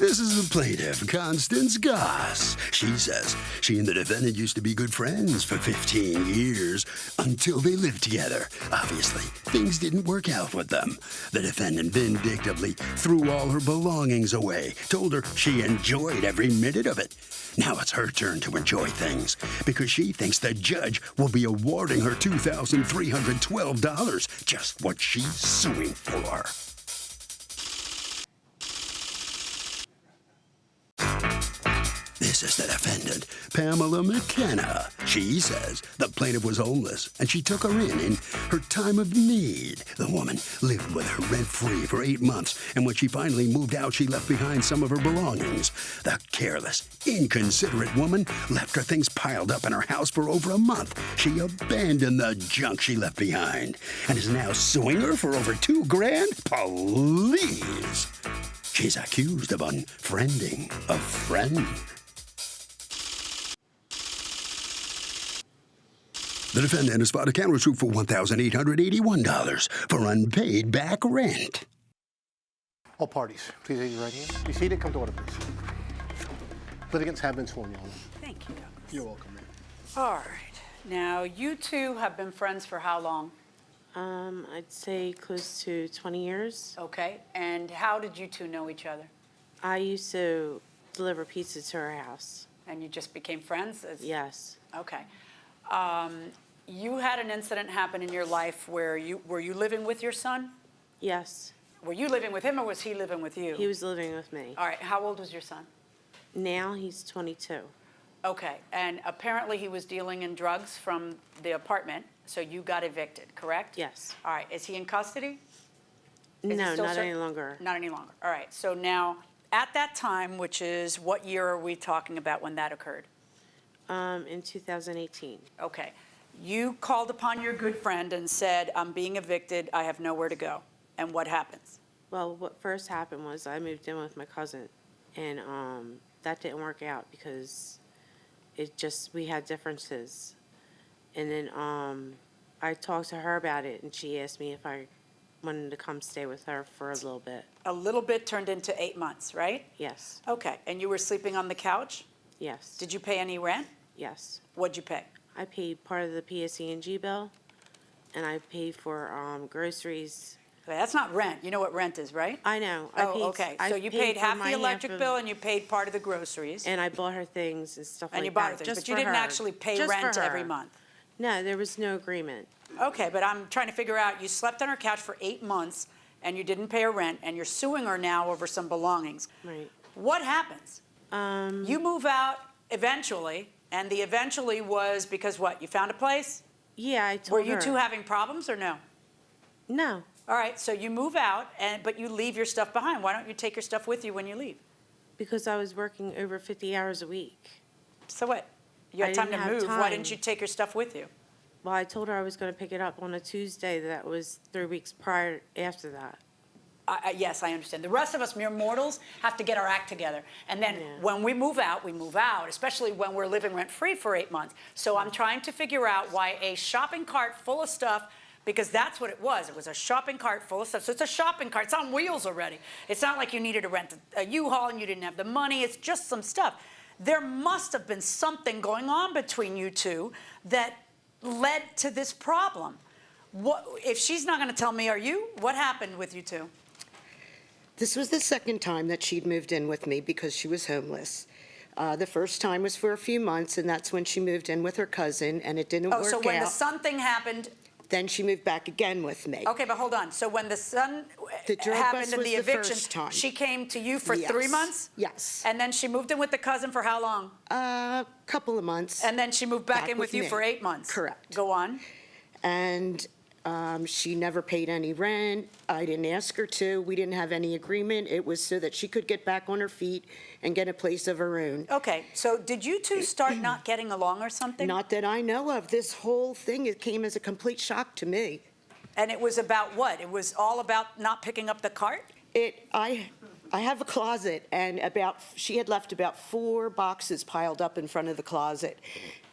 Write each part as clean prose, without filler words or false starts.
This is the plaintiff, Constance Goss. She says she and the defendant used to be good friends for 15 years until they lived together. Obviously, things didn't work out with them. The defendant vindictively threw all her belongings away, told her she enjoyed every minute of it. Now it's her turn to enjoy things because she thinks the judge will be awarding her $2,312, just what she's suing for. This is the defendant, Pamela McKenna. She says the plaintiff was homeless and she took her in her time of need. The woman lived with her rent-free for 8 months, and when she finally moved out, she left behind some of her belongings. The careless, inconsiderate woman left her things piled up in her house for over a month. She abandoned the junk she left behind and is now suing her for over $2,000. Please. She's accused of unfriending a friend. The defendant has filed a countersuit for $1,881 for unpaid back rent. All parties, please raise your right hand. Be seated. Come to order, please. Litigants have been sworn, Your Honor. Thank you, Douglas. You're welcome, ma'am. All right. Now, you two have been friends for how long? I'd say close to 20 years. Okay. And how did you two know each other? I used to deliver pizza to her house. And you just became friends? Yes. Okay. You had an incident happen in your life where were you living with your son? Yes. Were you living with him or was he living with you? He was living with me. All right. How old was your son? Now he's 22. Okay. And apparently he was dealing in drugs from the apartment, so you got evicted, correct? Yes. All right. Is he in custody? Is he No, still not any longer. Not any longer. All right. So now, at that time, which is what year are we talking about when that occurred? In 2018. Okay. You called upon your good friend and said, I'm being evicted, I have nowhere to go. And what happens? Well, what first happened was I moved in with my cousin, and that didn't work out because we had differences. And then I talked to her about it, and she asked me if I wanted to come stay with her for a little bit. A little bit turned into 8 months, right? Yes. Okay. And you were sleeping on the couch? Yes. Did you pay any rent? Yes. What'd you pay? I paid part of the PSE&G bill, and I paid for groceries. Okay, that's not rent. You know what rent is, right? I know. Okay. So you paid for half my the electric half bill and you paid part of the groceries. and I bought her things and stuff like that. And you bought her things, just but you for didn't her. actually pay Just for rent her. every month. No, there was no agreement. Okay, but I'm trying to figure out, you slept on her couch for 8 months and you didn't pay her rent and you're suing her now over some belongings. Right. What happens? You move out eventually, and the eventually was because what? You found a place? Yeah, I told her. Were you two having problems or no? No. All right, so you move out, but you leave your stuff behind. Why don't you take your stuff with you when you leave? Because I was working over 50 hours a week. So what? You had I time to didn't have move. Why time. didn't you take your stuff with you? Well, I told her I was going to pick it up on a Tuesday. That was 3 weeks prior after that. Yes, I understand. The rest of us mere mortals have to get our act together. And then when we move out, especially when we're living rent-free for 8 months. So I'm trying to figure out why a shopping cart full of stuff, because that's what it was. It was a shopping cart full of stuff. So it's a shopping cart. It's on wheels already. It's not like you needed to rent a U-Haul and you didn't have the money. It's just some stuff. There must have been something going on between you two that led to this problem. What, if she's not going to tell me, are you? What happened with you two? This was the second time that she'd moved in with me because she was homeless. The first time was for a few months, and that's when she moved in with her cousin, and it didn't work out. Oh, so when the son thing happened... Then she moved back again with me. Okay, but hold on. So when the son drug happened bus in was the the eviction, first time. she came to you for Yes. 3 months? Yes. And then she moved in with the cousin for how long? A couple of months. And then she moved back in with with you me. for 8 months? Correct. Go on. And she never paid any rent. I didn't ask her to. We didn't have any agreement. It was so that she could get back on her feet and get a place of her own. Okay, so did you two start not getting along or something? Not that I know of. This whole thing, it came as a complete shock to me. And it was about what? It was all about not picking up the cart? I have a closet, and she had left about 4 boxes piled up in front of the closet.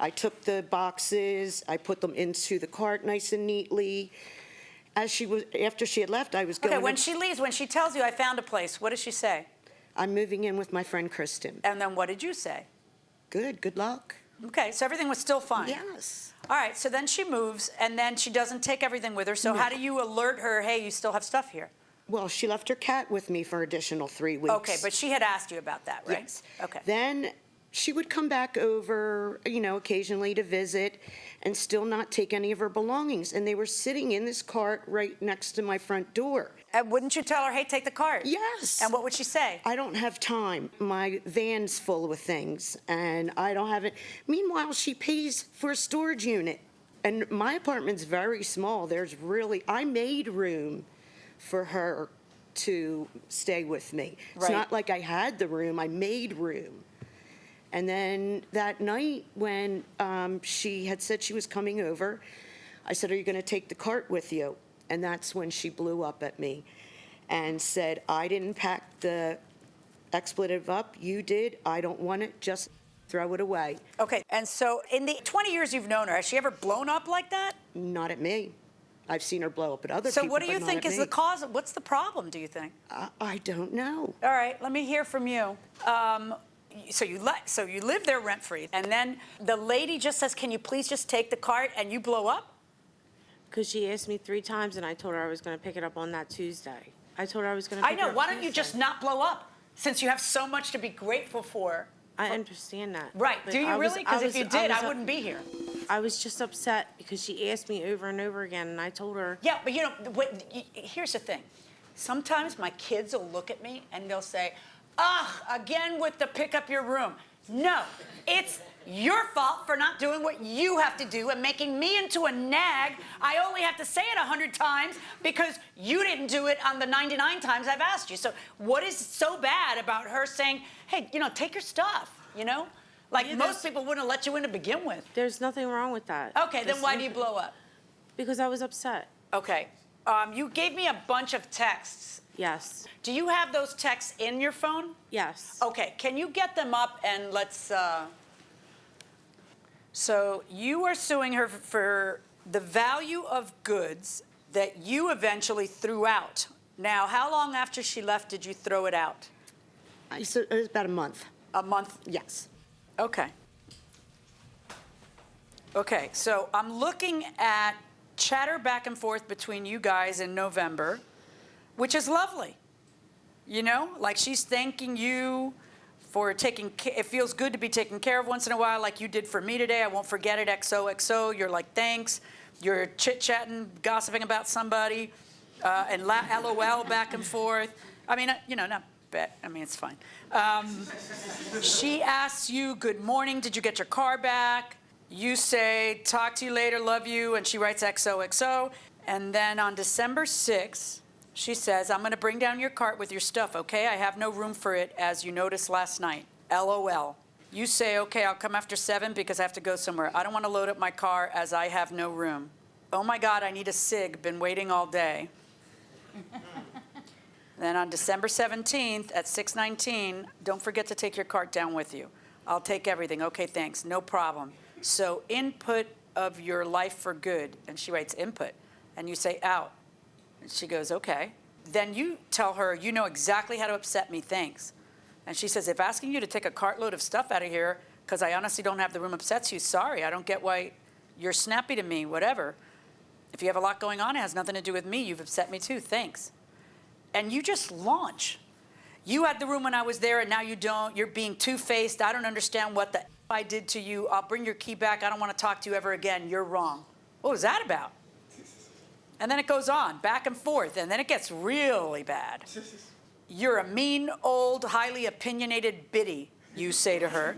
I took the boxes, I put them into the cart nice and neatly. After she had left, I was going. Okay, when she leaves, when she tells you I found a place, what does she say? I'm moving in with my friend Kristen. And then what did you say? Good luck. Okay, so everything was still fine. Yes. All right, so then she moves, and then she doesn't take everything with her. So No. how do you alert her, hey, you still have stuff here? Well, she left her cat with me for additional 3 weeks. Okay, but she had asked you about that, right? Yes. Okay. Then she would come back over, occasionally to visit and still not take any of her belongings. And they were sitting in this cart right next to my front door. And wouldn't you tell her, hey, take the cart? Yes. And what would she say? I don't have time. My van's full with things and I don't have it. Meanwhile, she pays for a storage unit. And my apartment's very small. I made room for her to stay with me. It's Right. not like I had the room, I made room. And then that night when she had said she was coming over, I said, are you going to take the cart with you? And that's when she blew up at me and said, I didn't pack the expletive up, you did, I don't want it, just throw it away. Okay, and so in the 20 years you've known her, has she ever blown up like that? Not at me. I've seen her blow up at other So people, what do but you not think at is me. the cause? What's the problem, do you think? I don't know. All right, let me hear from you. So you live there rent-free, and then the lady just says, can you please just take the cart, and you blow up? Because she asked me 3 times, and I told her I was going to pick it up on that Tuesday. I told her I was going to I pick it know, up why don't you Tuesday. just not blow up, since you have so much to be grateful for? I understand that. Right, but do you I was- really? Because if was- you did, I was- wouldn't be here. I was just upset because she asked me over and over again, and I told her, Yeah, but here's the thing. Sometimes my kids will look at me and they'll say, again with the pick up your room. No, it's your fault for not doing what you have to do and making me into a nag. I only have to say it 100 times because you didn't do it on the 99 times I've asked you. So what is so bad about her saying, hey, take your stuff, Like Yeah, most people wouldn't let you in to begin with. there's nothing wrong with that. Okay, then why do you blow up? Because I was upset. Okay. You gave me a bunch of texts. Yes. Do you have those texts in your phone? Yes. Okay, can you get them up and let's, So you are suing her for the value of goods that you eventually threw out. Now, how long after she left did you throw it out? It was about a month. A month? Yes. Okay. Okay, so I'm looking at chatter back and forth between you guys in November, which is lovely. Like she's thanking you for it feels good to be taken care of once in a while, like you did for me today. I won't forget it, XOXO. You're like, thanks. You're chit-chatting, gossiping about somebody, and LOL back and forth. I mean, not bad. I mean, it's fine. She asks you, good morning, did you get your car back? You say, talk to you later, love you, and she writes XOXO. And then on December 6th, she says, I'm going to bring down your cart with your stuff, okay? I have no room for it, as you noticed last night. LOL. You say, okay, I'll come after 7 because I have to go somewhere. I don't want to load up my car as I have no room. Oh my God, I need a cig. Been waiting all day. Then on December 17th at 6:19, don't forget to take your cart down with you. I'll take everything. Okay, thanks. No problem. So input of your life for good. And she writes input. And you say out. And she goes, okay. Then you tell her, you know exactly how to upset me, thanks. And she says, if asking you to take a cartload of stuff out of here because I honestly don't have the room upsets you, sorry, I don't get why you're snappy to me, whatever. If you have a lot going on, it has nothing to do with me. You've upset me too, thanks. And you just launch. You had the room when I was there and now you don't. You're being two-faced. I don't understand what the I did to you. I'll bring your key back. I don't want to talk to you ever again. You're wrong. What was that about? And then it goes on, back and forth, and then it gets really bad. You're a mean, old, highly opinionated biddy, you say to her.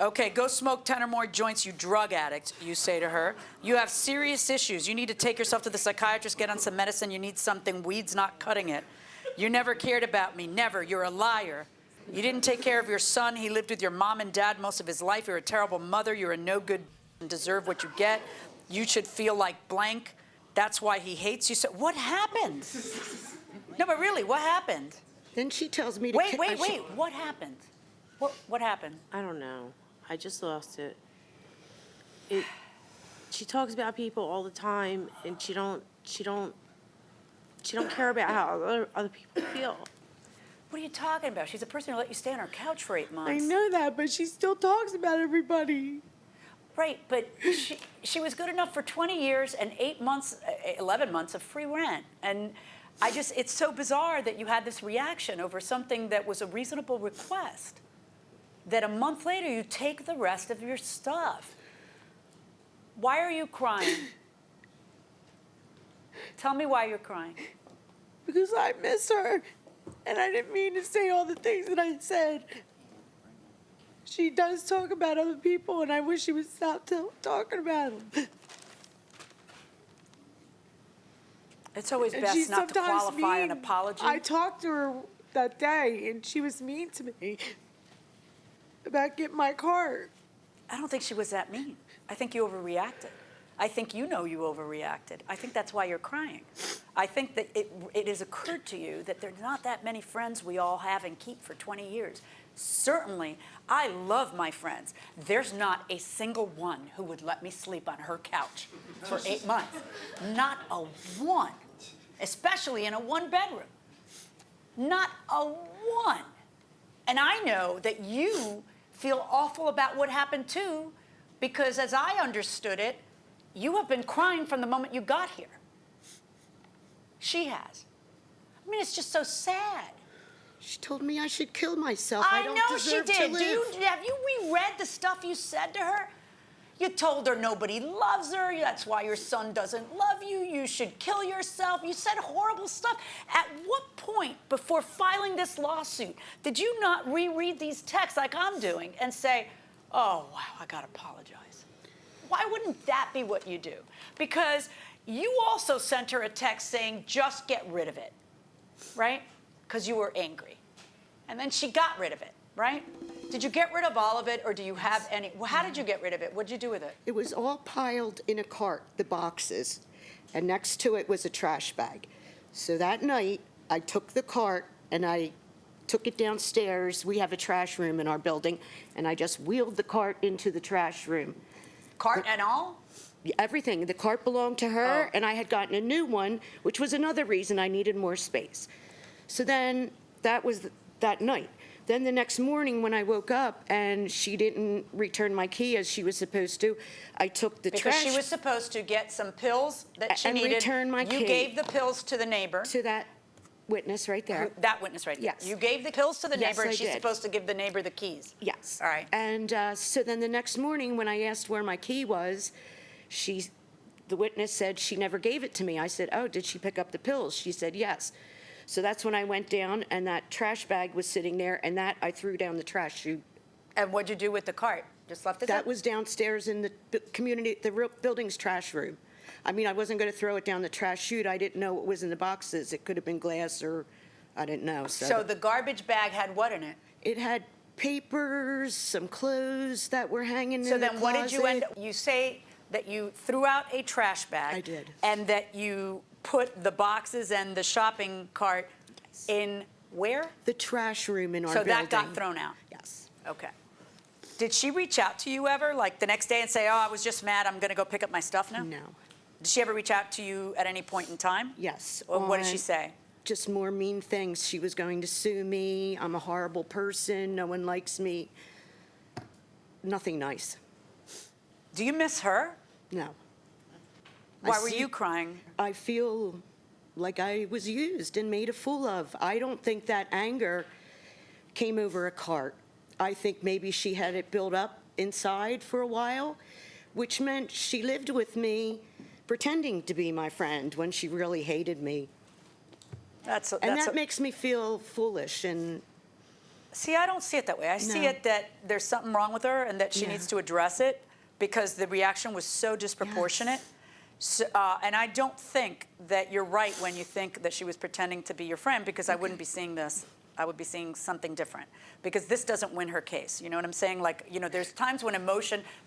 Okay, go smoke 10 or more joints, you drug addict, you say to her. You have serious issues. You need to take yourself to the psychiatrist, get on some medicine. You need something. Weed's not cutting it. You never cared about me, never. You're a liar. You didn't take care of your son. He lived with your mom and dad most of his life. You're a terrible mother. You're a no good and deserve what you get. You should feel like blank. That's why he hates you. So what happened? No, but really, what happened? Then she tells me to... Wait. What happened? What happened? I don't know. I just lost it. She talks about people all the time, and she don't care about how other people feel. What are you talking about? She's a person who let you stay on her couch for 8 months. I know that, but she still talks about everybody. Right, but she was good enough for 20 years and 8 months, 11 months of free rent. And it's so bizarre that you had this reaction over something that was a reasonable request, that a month later you take the rest of your stuff. Why are you crying? Tell me why you're crying. Because I miss her, and I didn't mean to say all the things that I said. She does talk about other people, and I wish she would stop talking about them. It's always And best she's not to sometimes qualify an mean. apology. I talked to her that day, and she was mean to me about getting my card. I don't think she was that mean. I think you overreacted. I think you know you overreacted. I think that's why you're crying. I think that it has occurred to you that there's not that many friends we all have and keep for 20 years. Certainly, I love my friends. There's not a single one who would let me sleep on her couch for 8 months. Not a one, especially in a one-bedroom. Not a one. And I know that you feel awful about what happened too, because as I understood it, you have been crying from the moment you got here. She has. I mean, it's just so sad. She told me I should kill myself. I don't know she deserve to did. live. Have you reread the stuff you said to her? You told her nobody loves her. That's why your son doesn't love you. You should kill yourself. You said horrible stuff. At what point before filing this lawsuit did you not reread these texts like I'm doing and say, oh, wow, I got to apologize? Why wouldn't that be what you do? Because you also sent her a text saying, just get rid of it, right? Because you were angry. And then she got rid of it, right? Did you get rid of all of it, or do you have any? Well, how did you get rid of it? What did you do with it? It was all piled in a cart, the boxes, and next to it was a trash bag. So that night, I took the cart and I took it downstairs. We have a trash room in our building, and I just wheeled the cart into the trash room. Cart and all? Everything. The cart belonged to her, Oh. and I had gotten a new one, which was another reason I needed more space. So then that was that night. Then the next morning when I woke up and she didn't return my key as she was supposed to, I took the Because trash she was supposed to get some pills that she and needed. return my You key. gave the pills to the neighbor. to that witness right there. That witness right there. Yes. You gave the pills to the Yes, neighbor, and I she's did. supposed to give the neighbor the keys. Yes. All right. And so then the next morning when I asked where my key was, the witness said she never gave it to me. I said, oh, did she pick up the pills? She said, yes. So that's when I went down, and that trash bag was sitting there, and that I threw down the trash chute. And what'd you do with the cart? Just left it there? That was downstairs in the building's trash room. I mean, I wasn't going to throw it down the trash chute. I didn't know what was in the boxes. It could have been glass, or I didn't know. So the garbage bag had what in it? It had papers, some clothes that were hanging So in the then what did you end closet. up? You say that you threw out a trash bag. I did. And that you put the boxes and the shopping cart in where? The trash room in our So building. that got thrown out? Yes. Okay. Did she reach out to you ever, like the next day and say, oh, I was just mad, I'm going to go pick up my stuff now? No. Did she ever reach out to you at any point in time? Yes. What did she on say? Just more mean things. She was going to sue me. I'm a horrible person. No one likes me. Nothing nice. Do you miss her? No. Why were you crying? I feel like I was used and made a fool of. I don't think that anger came over a cart. I think maybe she had it built up inside for a while, which meant she lived with me pretending to be my friend when she really hated me. And that makes me feel foolish. And See, I don't see it that way. I see No. it that there's something wrong with her and that she Yeah. needs to address it because the reaction was so disproportionate. So, and I don't think that you're right when you think that she was pretending to be your friend, because I wouldn't be seeing this. I would be seeing something different, because this doesn't win her case. You know what I'm saying? Like, you know, there's times when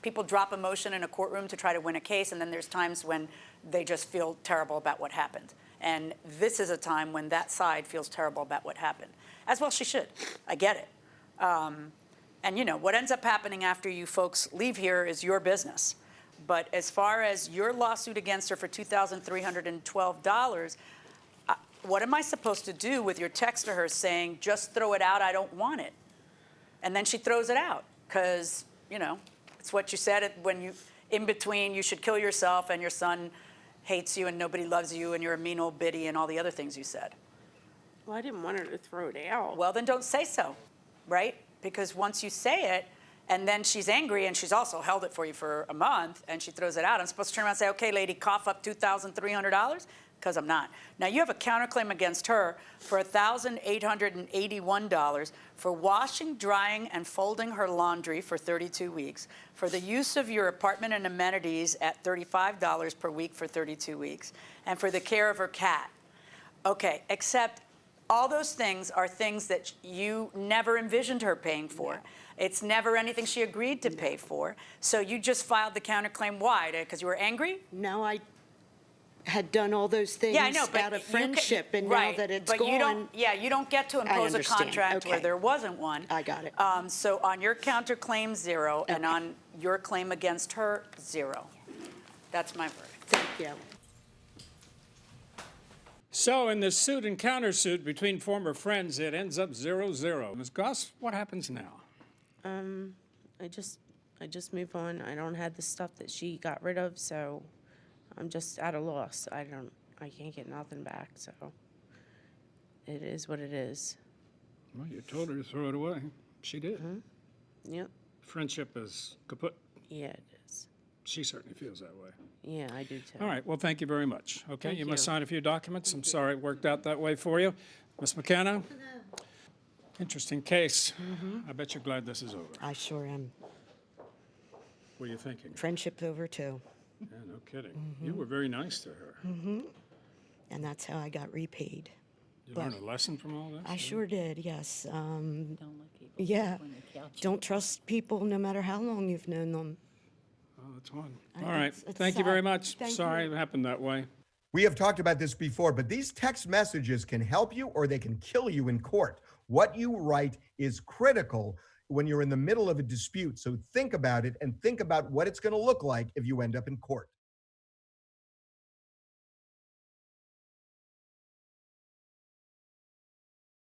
people drop emotion in a courtroom to try to win a case, and then there's times when they just feel terrible about what happened. And this is a time when that side feels terrible about what happened. As well she should. I get it. And, you know, what ends up happening after you folks leave here is your business. But as far as your lawsuit against her for $2,312, what am I supposed to do with your text to her saying, just throw it out, I don't want it? And then she throws it out because, you know, it's what you said when you, in between, you should kill yourself and your son hates you and nobody loves you and you're a mean old biddy and all the other things you said. Well, I didn't want her to throw it out. Well, then don't say so, right? Because once you say it, and then she's angry, and she's also held it for you for a month, and she throws it out, I'm supposed to turn around and say, okay, lady, cough up $2,300? Because I'm not. Now, you have a counterclaim against her for $1,881 for washing, drying, and folding her laundry for 32 weeks, for the use of your apartment and amenities at $35 per week for 32 weeks, and for the care of her cat. Okay, except all those things are things that you never envisioned her paying for. It's never anything she agreed to pay for. So you just filed the counterclaim. Why? Because you were angry? No, I had done all those things out of friendship, and now that it's but gone. You don't get to impose a understand. contract where Okay. there wasn't one. I got it. So on your counterclaim, 0, and Okay. on your claim against her, 0. That's my verdict. Thank you. So in this suit and countersuit between former friends, it ends up 0-0. Ms. Goss, what happens now? I just move on. I don't have the stuff that she got rid of, so I'm just at a loss. I can't get nothing back, so it is what it is. Well, you told her to throw it away. She did. Yep. Friendship is kaput. Yeah, it is. She certainly feels that way. Yeah, I do too. All right, well, thank you very much. Okay, Thank you must you. sign a few documents. I'm sorry it worked out that way for you. Ms. McKenna? Interesting case. I bet you're glad this is over. I sure am. What are you thinking? Friendship's over, too. Yeah, no kidding. You were very nice to her. And that's how I got repaid. You learned a lesson from all this? I sure did, yes. Don't let people Yeah. on the couch. Don't trust people no matter how long you've known them. Oh, that's one. All right, it's thank you very sad. much. Thank Sorry you. it happened that way. We have talked about this before, but these text messages can help you or they can kill you in court. What you write is critical when you're in the middle of a dispute. So think about it and think about what it's going to look like if you end up in court.